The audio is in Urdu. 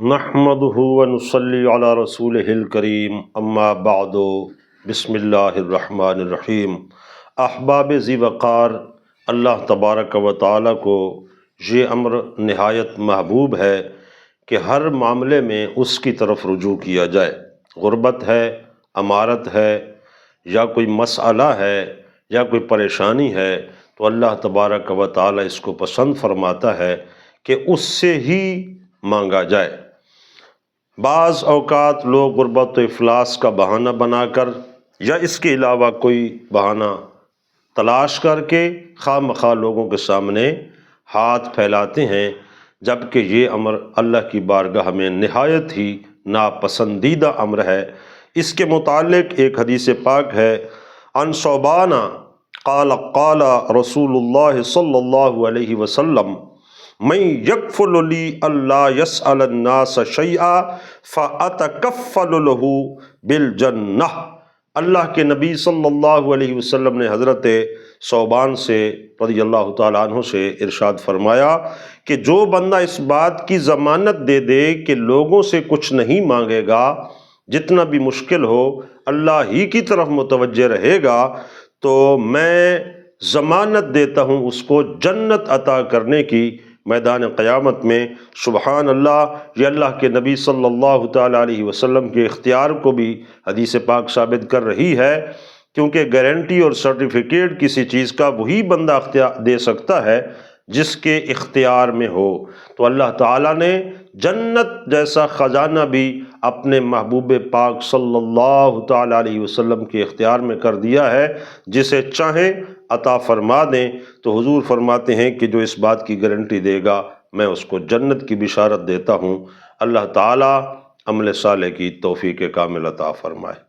نحمدہ ونصلی علی رسولہ الکریم اما بعد بسم اللہ الرحمن الرحیم۔ احباب ذی وقار، اللہ تبارک و تعالیٰ کو یہ امر نہایت محبوب ہے کہ ہر معاملے میں اس کی طرف رجوع کیا جائے۔ غربت ہے، امارت ہے، یا کوئی مسئلہ ہے، یا کوئی پریشانی ہے، تو اللہ تبارک و تعالیٰ اس کو پسند فرماتا ہے کہ اس سے ہی مانگا جائے۔ بعض اوقات لوگ غربت و افلاس کا بہانہ بنا کر یا اس کے علاوہ کوئی بہانہ تلاش کر کے خواہ مخواہ لوگوں کے سامنے ہاتھ پھیلاتے ہیں، جبکہ یہ امر اللہ کی بارگاہ میں نہایت ہی ناپسندیدہ امر ہے۔ اس کے متعلق ایک حدیث پاک ہے، عن ثوبان قال قال رسول اللہ صلی اللہ علیہ وسلم من یکفل لی اللہ یسأل الناس شیئا فأتکفل له بالجنہ۔ اللہ کے نبی صلی اللہ علیہ وسلم نے حضرت ثوبان سے رضی اللہ تعالیٰ عنہ سے ارشاد فرمایا کہ جو بندہ اس بات کی ضمانت دے دے کہ لوگوں سے کچھ نہیں مانگے گا، جتنا بھی مشکل ہو اللہ ہی کی طرف متوجہ رہے گا، تو میں ضمانت دیتا ہوں اس کو جنت عطا کرنے کی میدان قیامت میں۔ سبحان اللہ! یہ اللہ کے نبی صلی اللہ تعالیٰ علیہ وسلم کے اختیار کو بھی حدیث پاک ثابت کر رہی ہے، کیونکہ گارنٹی اور سرٹیفکیٹ کسی چیز کا وہی بندہ اختیار دے سکتا ہے جس کے اختیار میں ہو۔ تو اللہ تعالیٰ نے جنت جیسا خزانہ بھی اپنے محبوب پاک صلی اللہ تعالیٰ علیہ وسلم کے اختیار میں کر دیا ہے، جسے چاہیں عطا فرما دیں۔ تو حضور فرماتے ہیں کہ جو اس بات کی گارنٹی دے گا میں اس کو جنت کی بشارت دیتا ہوں۔ اللہ تعالیٰ عمل صالح کی توفیق کامل عطا فرمائے۔